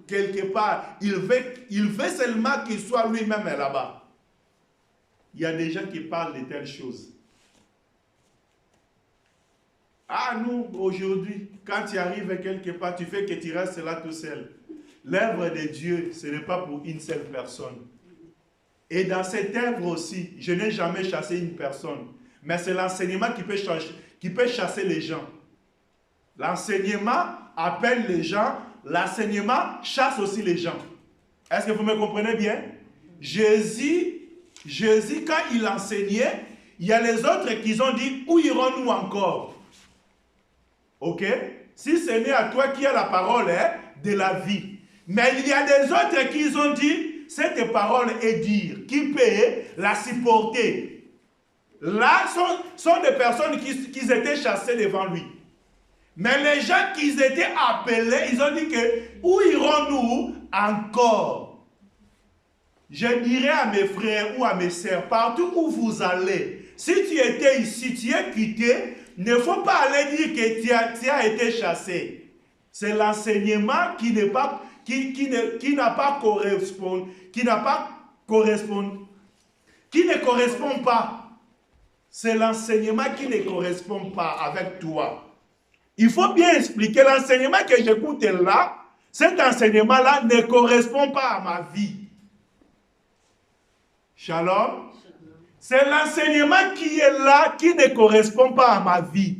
quelque part, il veut seulement qu'il soit lui-même là-bas. Il y a des gens qui parlent de telles choses. Nous, aujourd'hui, quand tu arrives quelque part, tu fais que tu restes là tout seul. L'œuvre de Dieu, ce n'est pas pour une seule personne. Et dans cette œuvre aussi, je n'ai jamais chassé une personne. Mais c'est l'enseignement qui peut chasser les gens. L'enseignement appelle les gens. L'enseignement chasse aussi les gens. Est-ce que vous me comprenez bien? Jésus, quand il enseignait, il y a les autres qui ont dit, où irons-nous encore? Ok? Si ce n'est à toi qui as la parole de la vie. Mais il y a des autres qui ont dit, cette parole est dure, qui peut la supporter. Là, sont des personnes qui étaient chassées devant lui. Mais les gens qui étaient appelés, ils ont dit que, où irons-nous encore? Je dirais à mes frères ou à mes sœurs, partout où vous allez, si tu étais ici, tu es quitté, ne faut pas aller dire que tu as été chassé. C'est l'enseignement qui ne correspond pas. C'est l'enseignement qui ne correspond pas avec toi. Il faut bien expliquer l'enseignement que j'écoute là. Cet enseignement-là ne correspond pas à ma vie. Shalom. C'est l'enseignement qui est là qui ne correspond pas à ma vie.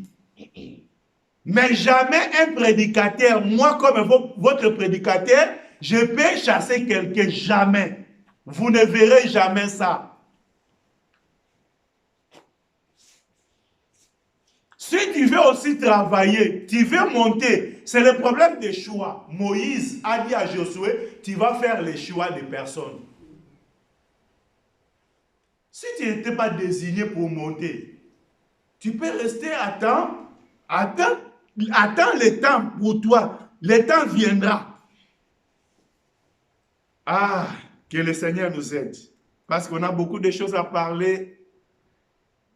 Mais jamais un prédicateur, moi comme votre prédicateur, je peux chasser quelqu'un, jamais. Vous ne verrez jamais ça. Si tu veux aussi travailler, tu veux monter, c'est le problème des choix. Moïse a dit à Josué, tu vas faire les choix des personnes. Si tu n'étais pas désigné pour monter, tu peux rester attends le temps pour toi. Le temps viendra. Que le Seigneur nous aide. Parce qu'on a beaucoup de choses à parler.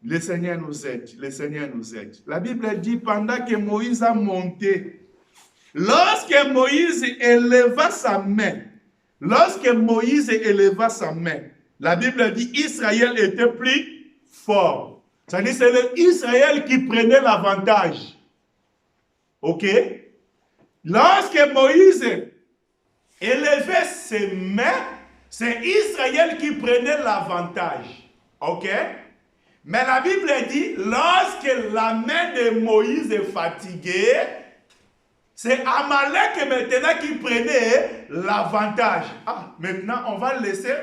Le Seigneur nous aide. Le Seigneur nous aide. La Bible dit, pendant que Moïse a monté, lorsque Moïse éleva sa main, la Bible dit, Israël était plus fort. C'est-à-dire, c'est Israël qui prenait l'avantage. Ok? Lorsque Moïse élevait ses mains, c'est Israël qui prenait l'avantage. Ok? Mais la Bible dit, lorsque la main de Moïse est fatiguée, c'est Amalek maintenant qui prenait l'avantage. Maintenant on va laisser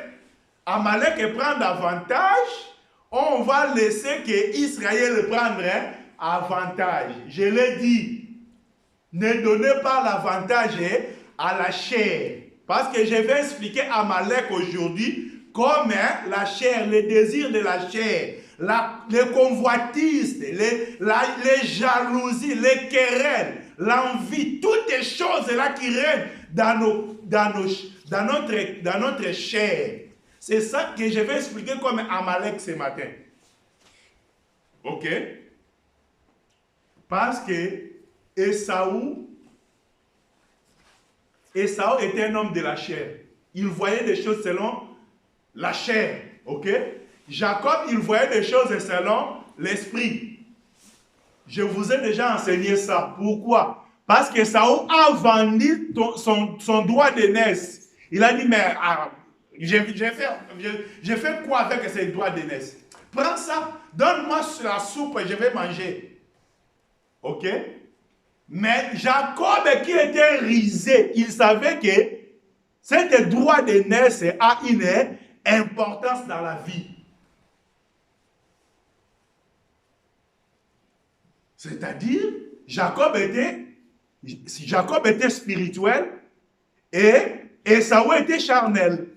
Amalek prendre l'avantage, on va laisser que Israël prenne avantage. Je l'ai dit. Ne donnez pas l'avantage à la chair. Parce que je vais expliquer Amalek aujourd'hui comme la chair, le désir de la chair, les convoitises, les jalousies, les querelles, l'envie, toutes les choses là qui règnent dans notre chair. C'est ça que je vais expliquer comme Amalek ce matin. Ok? Parce que Ésaü était un homme de la chair. Il voyait des choses selon la chair. Ok? Jacob, il voyait des choses selon l'esprit. Je vous ai déjà enseigné ça. Pourquoi? Parce que Ésaü a vendu son droit d'aînesse. Il a dit, mais j'ai fait quoi avec ces droits d'aînesse? Prends ça, donne-moi la soupe et je vais manger. Ok? Mais Jacob qui était risé, il savait que cet droit d'aînesse a une importance dans la vie. C'est-à-dire, Jacob était spirituel et Ésaü était charnel.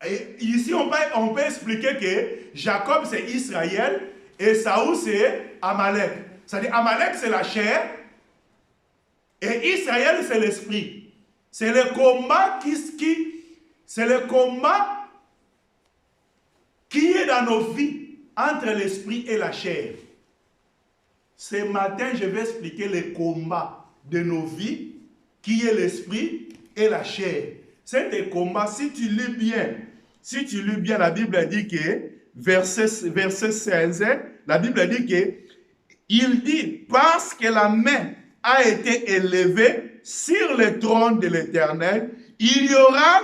Et ici, on peut expliquer que Jacob, c'est Israël, et Ésaü, c'est Amalek. C'est-à-dire, Amalek, c'est la chair, et Israël, c'est l'esprit. C'est le combat c'est le combat qui est dans nos vies entre l'esprit et la chair. Ce matin, je vais expliquer le combat de nos vies, qui est l'esprit et la chair. C'est un combat, si tu lis bien, la Bible dit que, verset 16, la Bible dit que, il dit, parce que la main a été élevée sur le trône de l'Éternel, il y aura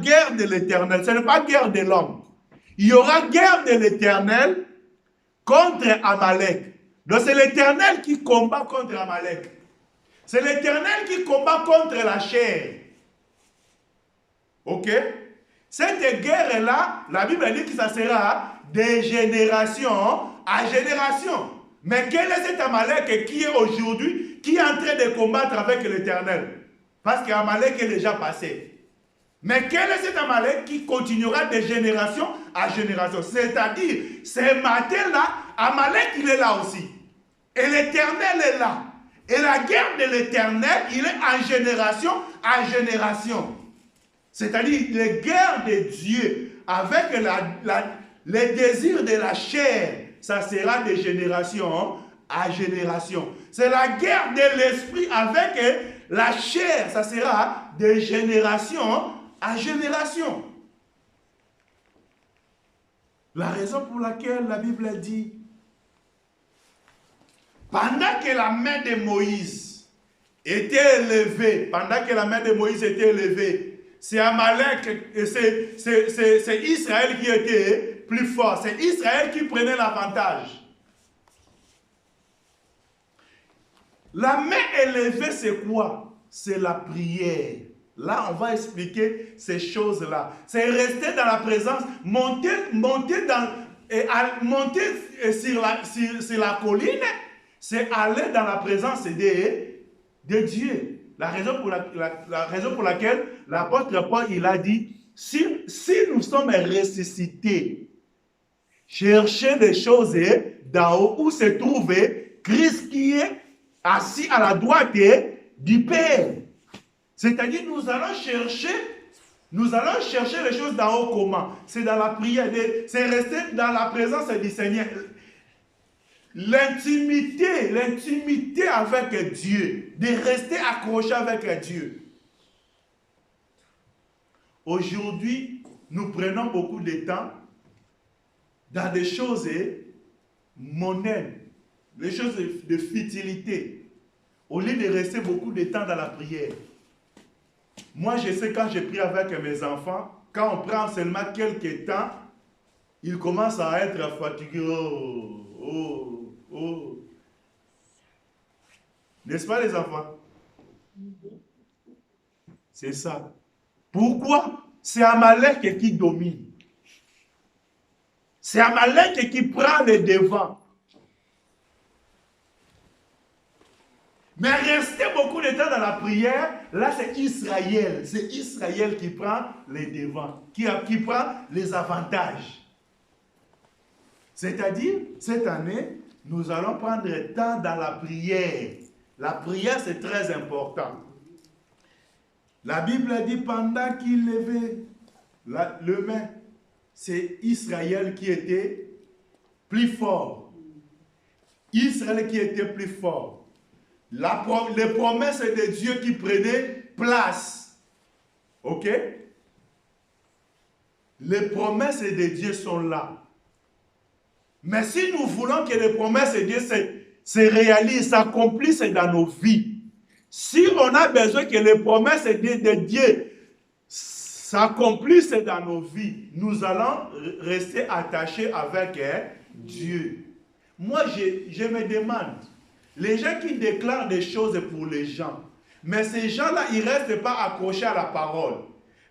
guerre de l'Éternel. Ce n'est pas guerre de l'homme. Il y aura guerre de l'Éternel contre Amalek. Donc c'est l'Éternel qui combat contre Amalek. C'est l'Éternel qui combat contre la chair. Ok? Cette guerre-là, la Bible dit que ça sera de génération à génération. Mais quel est cet Amalek qui est aujourd'hui, qui est en train de combattre avec l'Éternel? Parce qu'Amalek est déjà passé. Mais quel est cet Amalek qui continuera de génération à génération? C'est-à-dire, ce matin-là, Amalek, il est là aussi. Et l'Éternel est là. Et la guerre de l'Éternel, il est en génération à génération. C'est-à-dire, les guerres de Dieu avec les désirs de la chair, ça sera de génération à génération. C'est la guerre de l'esprit avec la chair, ça sera de génération à génération. La raison pour laquelle la Bible dit, pendant que la main de Moïse était élevée, c'est Amalek, c'est Israël qui était plus fort, c'est Israël qui prenait l'avantage. La main élevée, c'est quoi? C'est la prière. Là, on va expliquer ces choses-là. C'est rester dans la présence, monter sur la colline, c'est aller dans la présence de Dieu. La raison pour laquelle l'apôtre Paul, il a dit, si nous sommes ressuscités, cherchez les choses d'en haut où se trouve Christ qui est assis à la droite du Père. C'est-à-dire, nous allons chercher les choses d'en haut comment? C'est dans la prière, c'est rester dans la présence du Seigneur. L'intimité avec Dieu, de rester accroché avec Dieu. Aujourd'hui, nous prenons beaucoup de temps dans des choses mondaines, des choses de futilité, au lieu de rester beaucoup de temps dans la prière. Moi, je sais quand je prie avec mes enfants, quand on prend seulement quelques temps, ils commencent à être fatigués. Oh. N'est-ce pas les enfants? C'est ça. Pourquoi? C'est Amalek qui domine. C'est Amalek qui prend le devant. Mais rester beaucoup de temps dans la prière, là c'est Israël. C'est Israël qui prend les devants, qui prend les avantages. C'est-à-dire, cette année, nous allons prendre le temps dans la prière. La prière, c'est très important. La Bible dit, pendant qu'il levait le main, c'est Israël qui était plus fort. Israël qui était plus fort. Les promesses de Dieu qui prenaient place. Ok? Les promesses de Dieu sont là. Mais si nous voulons que les promesses de Dieu se réalisent, s'accomplissent dans nos vies, si on a besoin que les promesses de Dieu s'accomplissent dans nos vies, nous allons rester attachés avec Dieu. Moi, je me demande, les gens qui déclarent des choses pour les gens, mais ces gens-là, ils ne restent pas accrochés à la parole.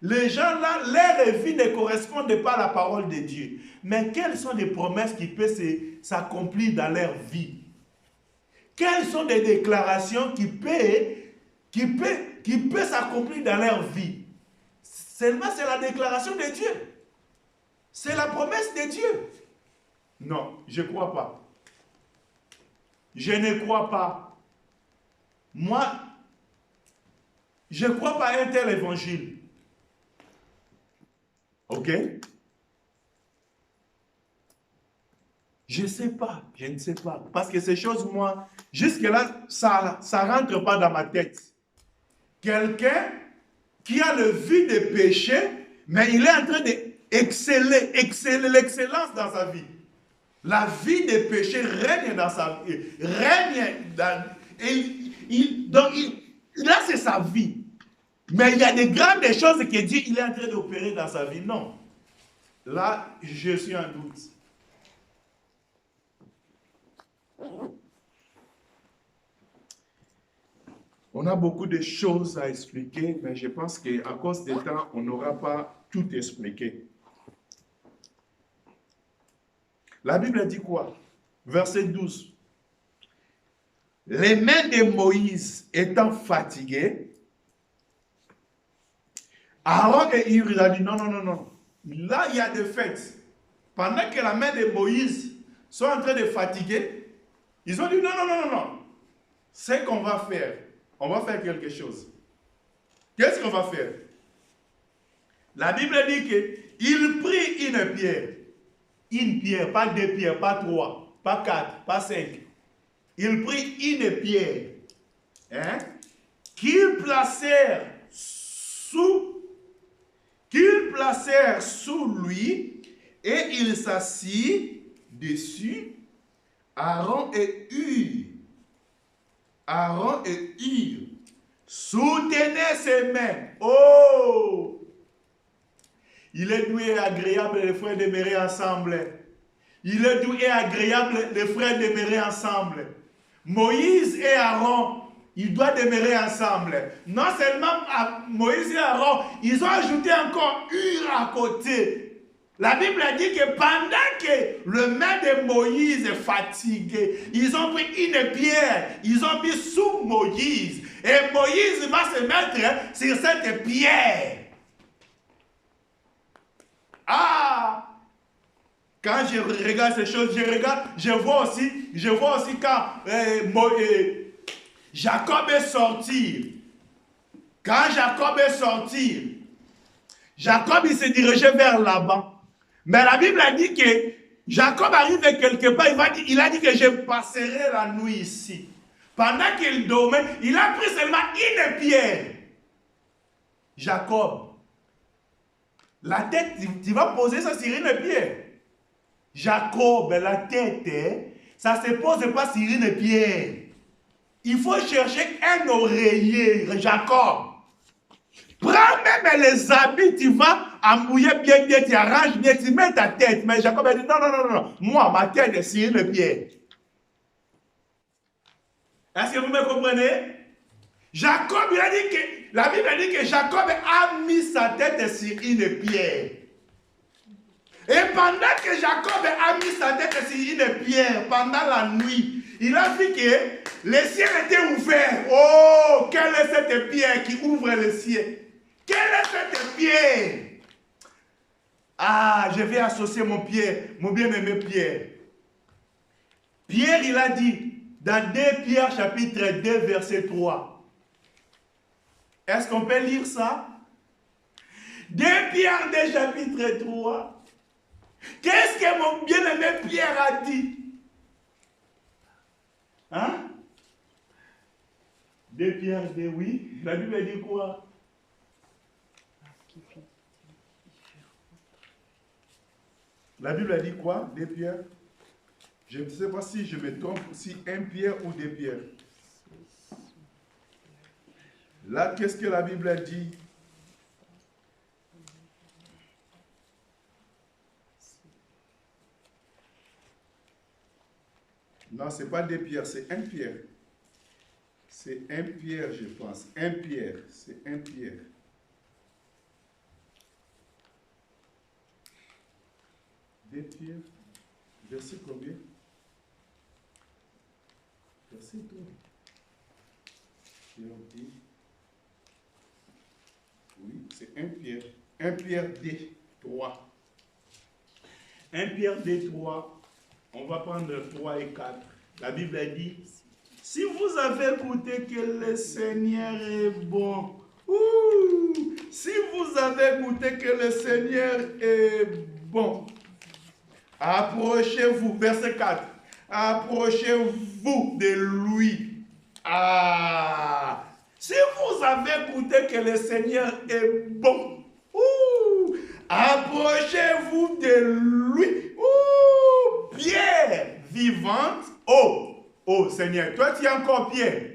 Les gens là, leur vie ne correspond pas à la parole de Dieu. Mais quelles sont les promesses qui peuvent s'accomplir dans leur vie? Quelles sont des déclarations qui peuvent s'accomplir dans leur vie? Seulement c'est la déclaration de Dieu. C'est la promesse de Dieu. Non, je ne crois pas. Je ne crois pas. Moi, je ne crois pas à un tel évangile. Ok? Je ne sais pas, je ne sais pas. Parce que ces choses, moi, jusque-là, ça ne rentre pas dans ma tête. Quelqu'un qui a le vie de péché, mais il est en train d'exceller, l'excellence dans sa vie. La vie de péché règne dans sa vie. Donc, là, c'est sa vie. Mais il y a des grandes choses que Dieu il est en train d'opérer dans sa vie. Non. Là, je suis en doute. On a beaucoup de choses à expliquer, mais je pense qu'à cause du temps, on n'aura pas tout expliqué. La Bible dit quoi? Verset 12. Les mains de Moïse étant fatiguées, Aaron et Hur, il a dit non, non, non, non. Là, il y a des fêtes. Pendant que la main de Moïse sont en train de fatiguer, ils ont dit non, non, non, non, non. C'est qu'on va faire. On va faire quelque chose. Qu'est-ce qu'on va faire? La Bible dit qu'il prit une pierre. Une pierre, pas deux pierres, pas trois, pas quatre, pas cinq. Il prit une pierre qu'ils placèrent sous lui et il s'assit dessus. Aaron et Hur soutenaient ses mains. Oh! Il est doux et agréable les frères demeurer ensemble. Il est doux et agréable les frères demeurer ensemble. Moïse et Aaron, ils doivent demeurer ensemble. Non seulement Moïse et Aaron, ils ont ajouté encore Hur à côté. La Bible dit que pendant que le main de Moïse est fatigué, ils ont pris une pierre, ils ont mis sous Moïse. Et Moïse va se mettre sur cette pierre. Ah! Quand je regarde ces choses, je vois aussi quand Jacob est sorti. Quand Jacob est sorti, Jacob il s'est dirigé vers Laban. Mais la Bible a dit que Jacob arrive quelque part, il a dit que je passerai la nuit ici. Pendant qu'il dormait, il a pris seulement une pierre. Jacob, la tête, tu vas poser ça sur une pierre. Jacob, la tête, ça ne se pose pas sur une pierre. Il faut chercher un oreiller, Jacob. Prends même les habits, tu vas mouiller bien, tu arranges bien, tu mets ta tête. Mais Jacob a dit non, non, non, non. Moi, ma tête est sur une pierre. Est-ce que vous me comprenez? Jacob, il a dit que, la Bible a dit que Jacob a mis sa tête sur une pierre. Et pendant que Jacob a mis sa tête sur une pierre, pendant la nuit, il a vu que le ciel était ouvert. Oh, quelle est cette pierre qui ouvre le ciel? Quelle est cette pierre? Ah, je vais associer mon bien-aimé Pierre. Pierre, il a dit, dans 2 Pierre chapitre 2, verset 3. Est-ce qu'on peut lire ça? 2 Pierre 2, chapitre 3. Qu'est-ce que mon bien-aimé Pierre a dit? Hein? 2 Pierre 2, oui. La Bible dit quoi? La Bible a dit quoi? 2 Pierre? Je ne sais pas si je me trompe, si 1 Pierre ou 2 Pierre. Là, qu'est-ce que la Bible a dit? Non, ce n'est pas 2 Pierre, c'est 1 Pierre. C'est 1 Pierre, je pense. 1 Pierre, c'est 1 Pierre. 2 Pierre, verset combien? Verset 3. Pierre dit, oui, c'est 1 Pierre. 1 Pierre 2, 3. 1 Pierre 2, 3. On va prendre 3 et 4. La Bible dit, si vous avez écouté que le Seigneur est bon, si vous avez écouté que le Seigneur est bon, approchez-vous, verset 4, approchez-vous de lui. Si vous avez écouté que le Seigneur est bon, approchez-vous de lui. Pierre vivante. Oh Seigneur, toi tu es encore Pierre.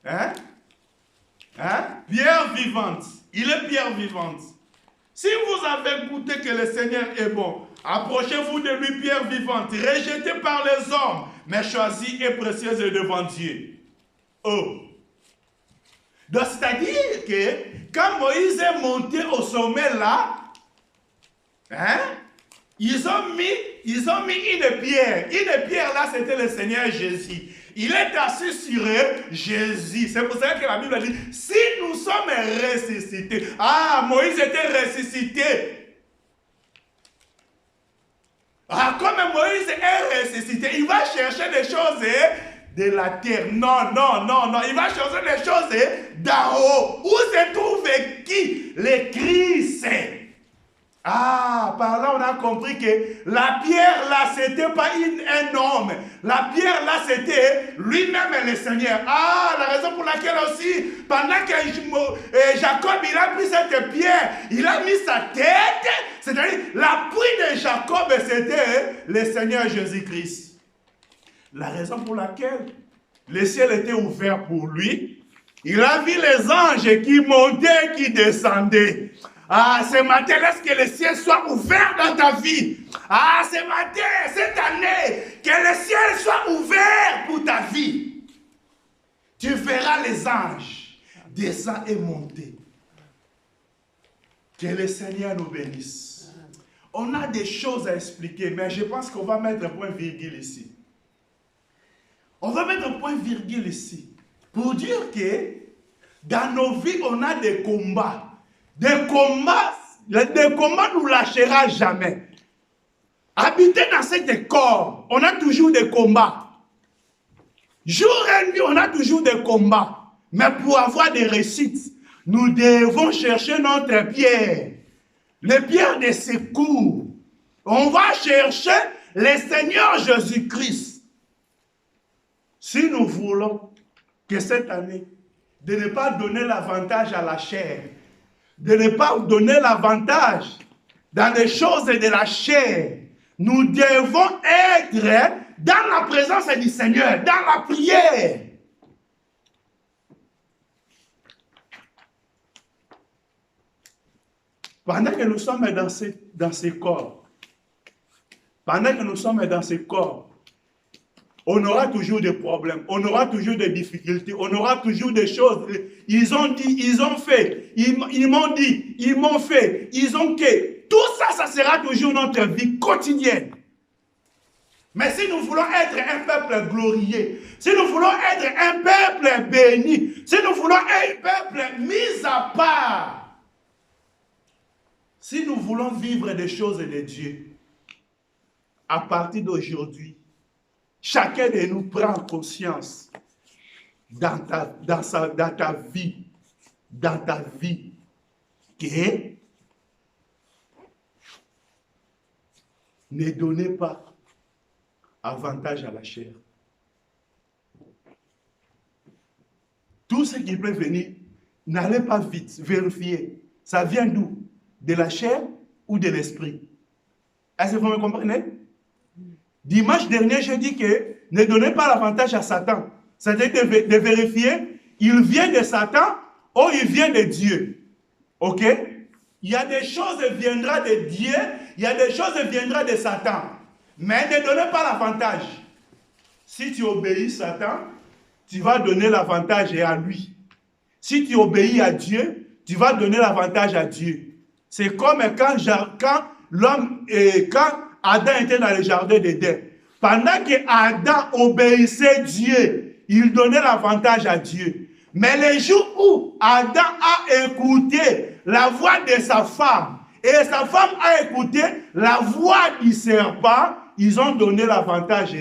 Hein? Pierre vivante. Il est pierre vivante. Si vous avez écouté que le Seigneur est bon, approchez-vous de lui, pierre vivante, rejetée par les hommes, mais choisie et précieuse devant Dieu. Donc, c'est-à-dire que quand Moïse est monté au sommet là, ils ont mis une pierre. Une pierre là, c'était le Seigneur Jésus. Il est assis sur Jésus. C'est pour ça que la Bible dit, si nous sommes ressuscités. Moïse était ressuscité. Comme Moïse est ressuscité, il va chercher des choses de la terre. Non. Il va chercher des choses d'en haut. Où se trouve qui? Le Christ. Par là, on a compris que la pierre là, c'était pas un homme. La pierre là, c'était lui-même le Seigneur. La raison pour laquelle aussi, pendant que Jacob, il a pris cette pierre, il a mis sa tête, c'est-à-dire l'appui de Jacob, c'était le Seigneur Jésus-Christ. La raison pour laquelle le ciel était ouvert pour lui, il a vu les anges qui montaient, qui descendaient. Ce matin, laisse que le ciel soit ouvert dans ta vie. Ce matin, cette année, que le ciel soit ouvert pour ta vie. Tu verras les anges descendre et monter. Que le Seigneur nous bénisse. On a des choses à expliquer, mais je pense qu'on va mettre un point virgule ici. On va mettre un point virgule ici. Pour dire que dans nos vies, on a des combats. Des combats ne nous lâchera jamais. Habiter dans cet corps, on a toujours des combats. Jour et nuit, on a toujours des combats. Mais pour avoir des réussites, nous devons chercher notre pierre. Les pierres de secours. On va chercher le Seigneur Jésus-Christ. Si nous voulons que cette année, de ne pas donner l'avantage à la chair, de ne pas donner l'avantage dans les choses de la chair, nous devons être dans la présence du Seigneur, dans la prière. Pendant que nous sommes dans ces corps, on aura toujours des problèmes, on aura toujours des difficultés, on aura toujours des choses. Ils ont dit, ils ont fait, ils m'ont dit, ils m'ont fait, ils ont que. Tout ça, ça sera toujours notre vie quotidienne. Mais si nous voulons être un peuple glorieux, si nous voulons être un peuple béni, si nous voulons être un peuple mis à part, si nous voulons vivre des choses de Dieu, à partir d'aujourd'hui, chacun de nous prend conscience dans ta vie, que ne donnez pas avantage à la chair. Tout ce qui peut venir, n'allez pas vite, vérifiez. Ça vient d'où? De la chair ou de l'esprit? Est-ce que vous me comprenez? Dimanche dernier, j'ai dit que ne donnez pas l'avantage à Satan. C'est-à-dire de vérifier, il vient de Satan ou il vient de Dieu. Ok? Il y a des choses qui viendront de Dieu, il y a des choses qui viendront de Satan. Mais ne donnez pas l'avantage. Si tu obéis à Satan, tu vas donner l'avantage à lui. Si tu obéis à Dieu, tu vas donner l'avantage à Dieu. C'est comme quand Adam était dans le jardin d'Éden. Pendant que Adam obéissait Dieu, il donnait l'avantage à Dieu. Mais le jour où Adam a écouté la voix de sa femme, et sa femme a écouté la voix du serpent, ils ont donné l'avantage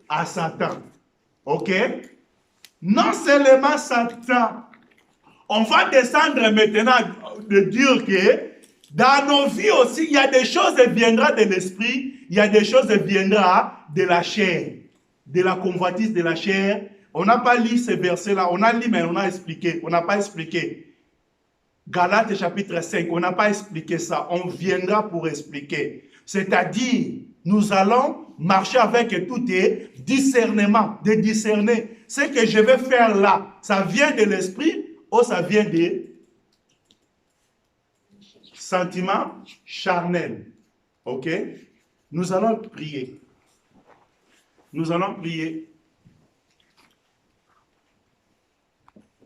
à Satan. Ok? Non seulement Satan, on va descendre maintenant de dire que dans nos vies aussi, il y a des choses qui viendront de l'esprit, il y a des choses qui viendront de la chair, de la convoitise de la chair. On n'a pas lu ces versets-là, on a lu mais on a expliqué, on n'a pas expliqué. Galates chapitre 5, on n'a pas expliqué ça, on viendra pour expliquer. C'est-à-dire, nous allons marcher avec tout et discernement, de discerner. Ce que je vais faire là, ça vient de l'esprit ou ça vient des sentiments charnels. Ok? Nous allons prier. Nous allons prier.